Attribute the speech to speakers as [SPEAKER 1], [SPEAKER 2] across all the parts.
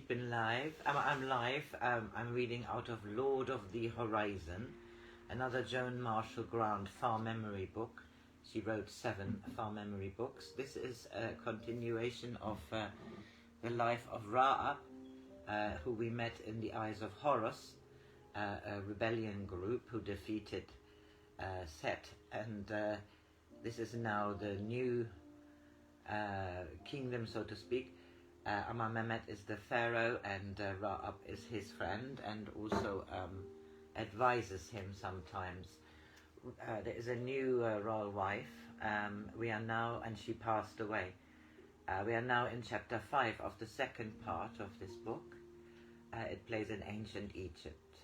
[SPEAKER 1] We've been live. I'm live. I'm reading out of Lord of the Horizon, another Joan Marshall Grant far memory book. She wrote 7 far memory books. This is a continuation of the life of Ra-Ab, who we met in the eyes of Horus, a rebellion group who defeated Set, and this is now the new kingdom, so to speak. Amenemhet is the Pharaoh, and Ra-Ab is his friend, and also advises him sometimes. There is a new royal wife. We are now, and she passed away. We are now in chapter 5 of the second part of this book. It plays in ancient Egypt.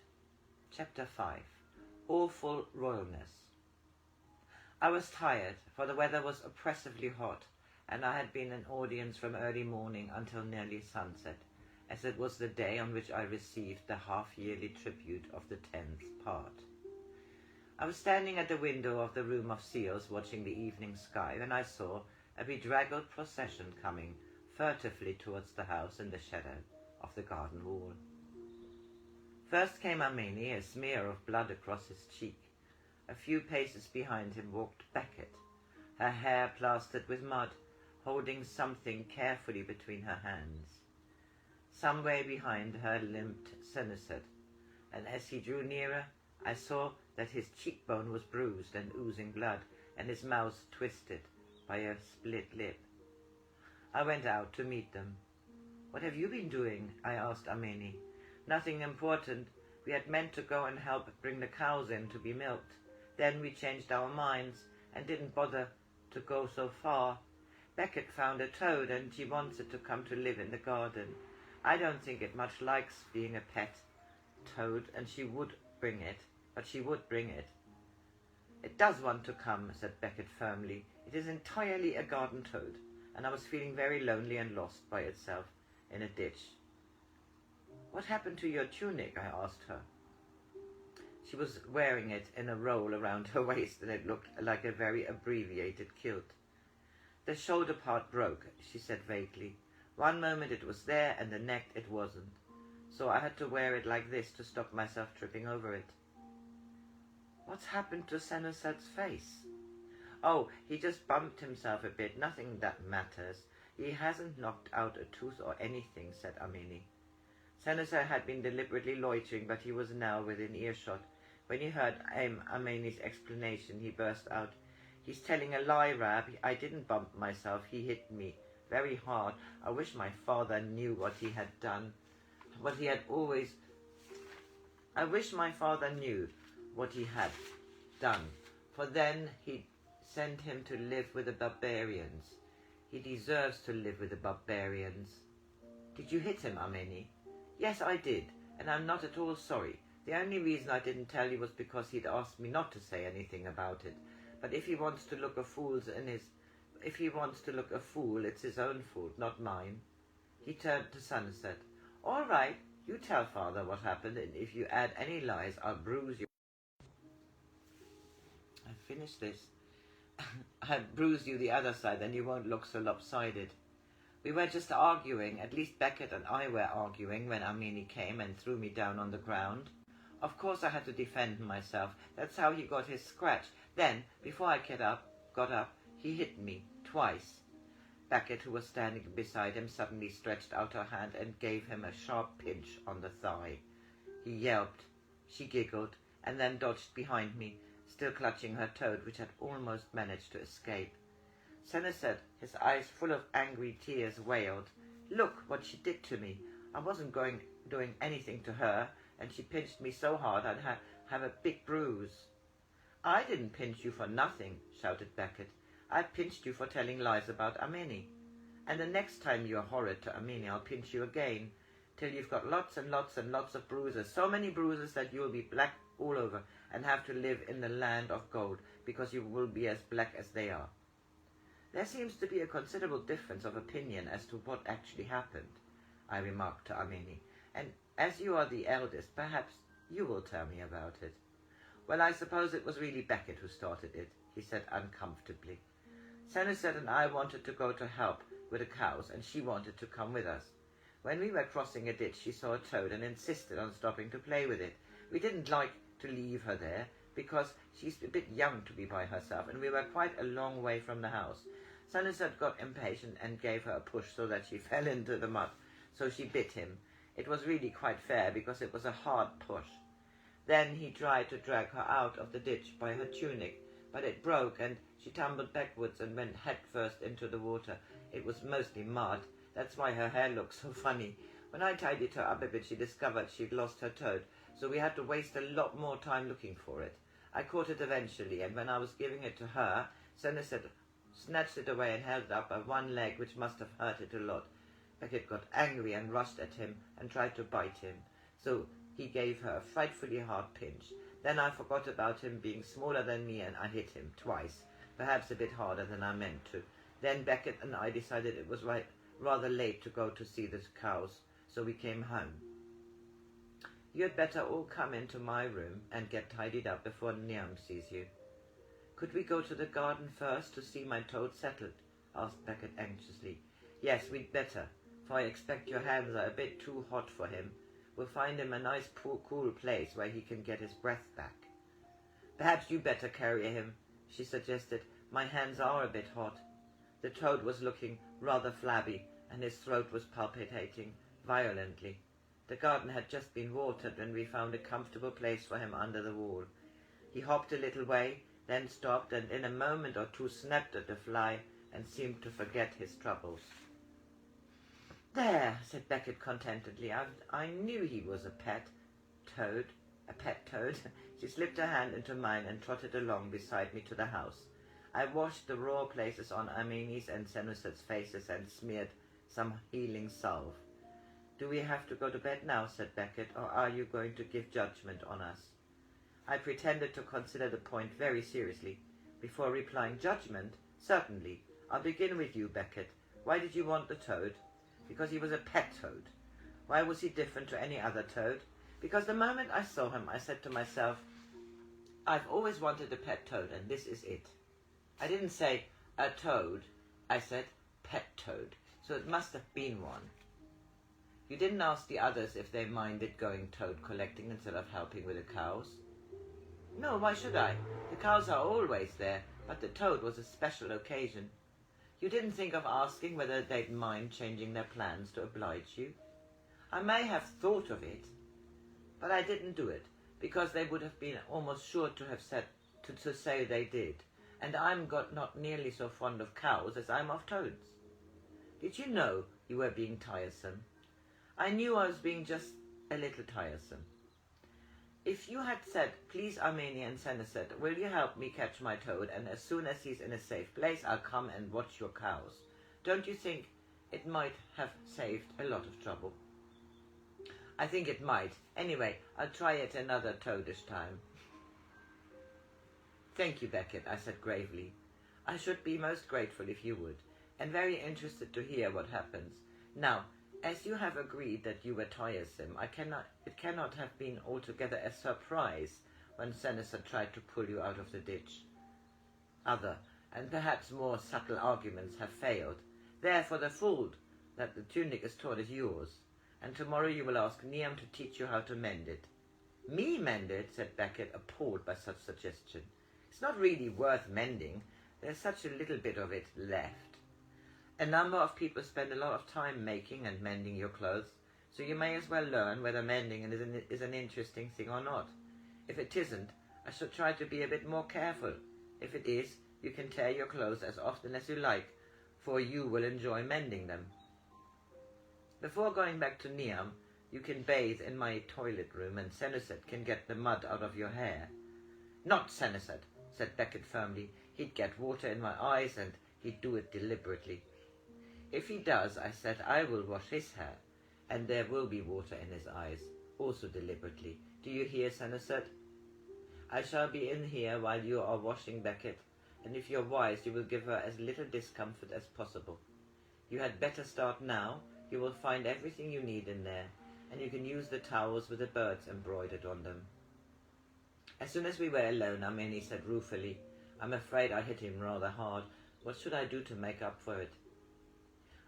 [SPEAKER 1] Chapter 5. Awful Royalness. I was tired, for the weather was oppressively hot, and I had been in audience from early morning until nearly sunset, as it was the day on which I received the half-yearly tribute of the 10th part. I was standing at the window of the room of seals watching the evening sky when I saw a bedraggled procession coming furtively towards the house in the shadow of the garden wall. First came Amenemhet, a smear of blood across his cheek. A few paces behind him walked Becket, her hair plastered with mud, holding something carefully between her hands. Some way behind her limped Senused, and as he drew nearer, I saw that his cheekbone was bruised and oozing blood, and his mouth twisted by a split lip. I went out to meet them. "What have you been doing?" I asked Amenemhet. "Nothing important. We had meant to go and help bring the cows in to be milked. Then we changed our minds and didn't bother to go so far. Becket found a toad and she wants it to come to live in the garden. I don't think it much likes being a pet toad, and she would bring it, but she would bring it." "It does want to come," said Becket firmly. "It is entirely a garden toad, and I was feeling very lonely and lost by itself in a ditch." "What happened to your tunic?" I asked her. She was wearing it in a roll around her waist, and it looked like a very abbreviated kilt. "The shoulder part broke," she said vaguely. "One moment it was there, and the next it wasn't. So I had to wear it like this to stop myself tripping over it." "What's happened to Senusud's face?" "Oh, he just bumped himself a bit, nothing that matters. He hasn't knocked out a tooth or anything," said Amenemhet. Senusud had been deliberately loitering, but he was now within earshot. When he heard Amenemhet's explanation, he burst out, "He's telling a lie, Rab. I didn't bump myself. He hit me very hard. I wish my father knew what he had done. I wish my father knew what he had done, for then he'd send him to live with the barbarians. He deserves to live with the barbarians." "Did you hit him, Amenemhet?" "Yes, I did, and I'm not at all sorry. The only reason I didn't tell you was because he'd asked me not to say anything about it. But if he wants to look a fool, it's his own fault, not mine." He turned to Senusud. "All right, you tell father what happened, and if you add any lies, I'll bruise you." I finished this. "I'll bruise you the other side, then you won't look so lopsided." We were just arguing, at least Becket and I were arguing, when Amenemhet came and threw me down on the ground. Of course I had to defend myself. That's how he got his scratch. Then, before I got up, he hit me twice. Becket, who was standing beside him, suddenly stretched out her hand and gave him a sharp pinch on the thigh. He yelped. She giggled, and then dodged behind me, still clutching her toad, which had almost managed to escape. Senusud, his eyes full of angry tears, wailed, "Look what she did to me. I wasn't doing anything to her, and she pinched me so hard I'd have a big bruise." "I didn't pinch you for nothing," shouted Becket. "I pinched you for telling lies about Amenemhet. And the next time you're horrid to Amenemhet, I'll pinch you again, till you've got lots and lots and lots of bruises, so many bruises that you'll be black all over and have to live in the land of gold, because you will be as black as they are." "There seems to be a considerable difference of opinion as to what actually happened," I remarked to Amenemhet, "and as you are the eldest, perhaps you will tell me about it." "Well, I suppose it was really Becket who started it," he said uncomfortably. "Senusud and I wanted to go to help with the cows, and she wanted to come with us. When we were crossing a ditch, she saw a toad and insisted on stopping to play with it. We didn't like to leave her there, because she's a bit young to be by herself, and we were quite a long way from the house. Sanuset got impatient and gave her a push so that she fell into the mud, so she bit him. It was really quite fair, because it was a hard push. Then he tried to drag her out of the ditch by her tunic, but it broke, and she tumbled backwards and went head first into the water. It was mostly mud. That's why her hair looked so funny. When I tidied her up a bit, she discovered she'd lost her toad, so we had to waste a lot more time looking for it. I caught it eventually, and when I was giving it to her, Sanuset snatched it away and held it up by one leg, which must have hurt it a lot. Beckett got angry and rushed at him and tried to bite him, so he gave her a frightfully hard pinch. Then I forgot about him being smaller than me, and I hit him twice, perhaps a bit harder than I meant to. Then Beckett and I decided it was rather late to go to see the cows, so we came home. You had better all come into my room and get tidied up before Niam sees you. Could we go to the garden first to see my toad settled? Asked Beckett anxiously. Yes, we'd better, for I expect your hands are a bit too hot for him. We'll find him a nice cool place where he can get his breath back. Perhaps you better carry him, she suggested. My hands are a bit hot. The toad was looking rather flabby, and his throat was palpitating violently. The garden had just been watered when we found a comfortable place for him under the wall. He hopped a little way, then stopped, and in a moment or two snapped at the fly and seemed to forget his troubles. There, said Beckett contentedly. I knew he was a pet toad. She slipped her hand into mine and trotted along beside me to the house. I washed the raw places on Amenemhet's and Sanuset's faces and smeared some healing salve. Do we have to go to bed now, said Beckett, or are you going to give judgment on us? I pretended to consider the point very seriously. Before replying, judgment? Certainly. I'll begin with you, Beckett. Why did you want the toad? Because he was a pet toad. Why was he different to any other toad? Because the moment I saw him, I said to myself, I've always wanted a pet toad, and this is it. I didn't say a toad, I said pet toad, so it must have been one. You didn't ask the others if they minded going toad collecting instead of helping with the cows? No, why should I? The cows are always there, but the toad was a special occasion. You didn't think of asking whether they'd mind changing their plans to oblige you? I may have thought of it, but I didn't do it, because they would have been almost sure to have said to say they did, and I'm not nearly so fond of cows as I'm of toads. Did you know you were being tiresome? I knew I was being just a little tiresome. If you had said, please Amenemhet and Sanuset, will you help me catch my toad, and as soon as he's in a safe place, I'll come and watch your cows, don't you think it might have saved a lot of trouble? I think it might. Anyway, I'll try it another toadish time. Thank you, Beckett, I said gravely. I should be most grateful if you would, and very interested to hear what happens. Now, as you have agreed that you were tiresome, it cannot have been altogether a surprise when Sanuset tried to pull you out of the ditch. Other, and perhaps more subtle arguments have failed. Therefore the fault that the tunic is torn is yours, and tomorrow you will ask Niam to teach you how to mend it. Me mend it, said Beckett, appalled by such suggestion. It's not really worth mending. There's such a little bit of it left. A number of people spend a lot of time making and mending your clothes, so you may as well learn whether mending is an interesting thing or not. If it isn't, I should try to be a bit more careful. If it is, you can tear your clothes as often as you like, for you will enjoy mending them. Before going back to Niam, you can bathe in my toilet room, and Sanuset can get the mud out of your hair. Not Sanuset, said Beckett firmly. He'd get water in my eyes, and he'd do it deliberately. If he does, I said, I will wash his hair, and there will be water in his eyes, also deliberately. Do you hear, Sanuset? I shall be in here while you are washing, Beckett, and if you're wise, you will give her as little discomfort as possible. You had better start now. You will find everything you need in there, and you can use the towels with the birds embroidered on them. As soon as we were alone, Amenemhet said ruefully, I'm afraid I hit him rather hard. What should I do to make up for it?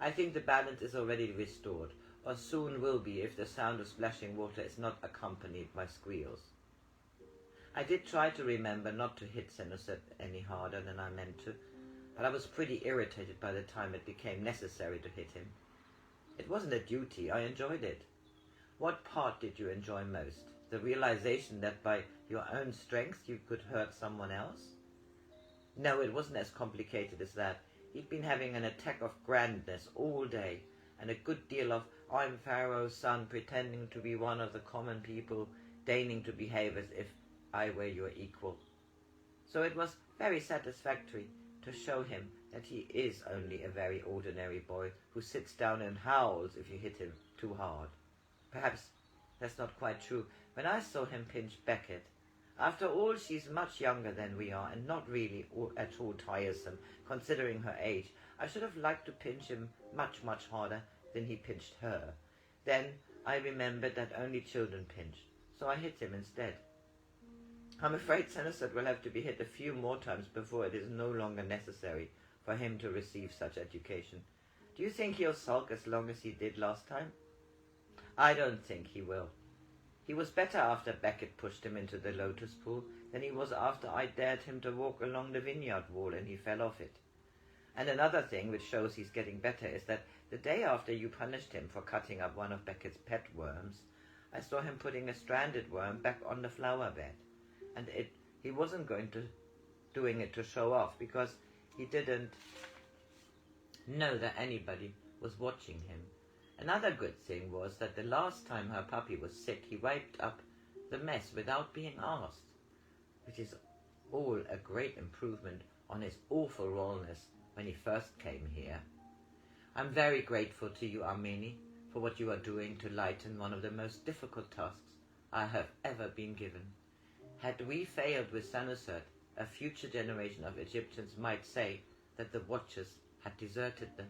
[SPEAKER 1] I think the balance is already restored. or soon will be if the sound of splashing water is not accompanied by squeals. I did try to remember not to hit Senusset any harder than I meant to, but I was pretty irritated by the time it became necessary to hit him. It wasn't a duty, I enjoyed it. What part did you enjoy most? The realization that by your own strength you could hurt someone else? No, it wasn't as complicated as that. He'd been having an attack of grandness all day, and a good deal of I'm Pharaoh's son, pretending to be one of the common people, deigning to behave as if I were your equal. So it was very satisfactory to show him that he is only a very ordinary boy who sits down and howls if you hit him too hard. Perhaps that's not quite true. When I saw him pinch Beckett, after all, she's much younger than we are and not really at all tiresome, considering her age. I should have liked to pinch him much, much harder than he pinched her. Then I remembered that only children pinch, so I hit him instead. I'm afraid Senusset will have to be hit a few more times before it is no longer necessary for him to receive such education. Do you think he'll sulk as long as he did last time? I don't think he will. He was better after Beckett pushed him into the lotus pool than he was after I dared him to walk along the vineyard wall and he fell off it. And another thing which shows he's getting better is that the day after you punished him for cutting up one of Beckett's pet worms, I saw him putting a stranded worm back on the flower bed. And he wasn't doing it to show off, because he didn't know that anybody was watching him. Another good thing was that the last time her puppy was sick, he wiped up the mess without being asked, which is all a great improvement on his awful rawness when he first came here. I'm very grateful to you, Amenemhet, for what you are doing to lighten one of the most difficult tasks I have ever been given. Had we failed with Senusset, a future generation of Egyptians might say that the Watchers had deserted them.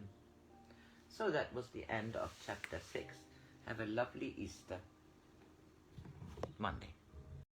[SPEAKER 1] So that was the end of chapter 6. Have a lovely Easter Monday.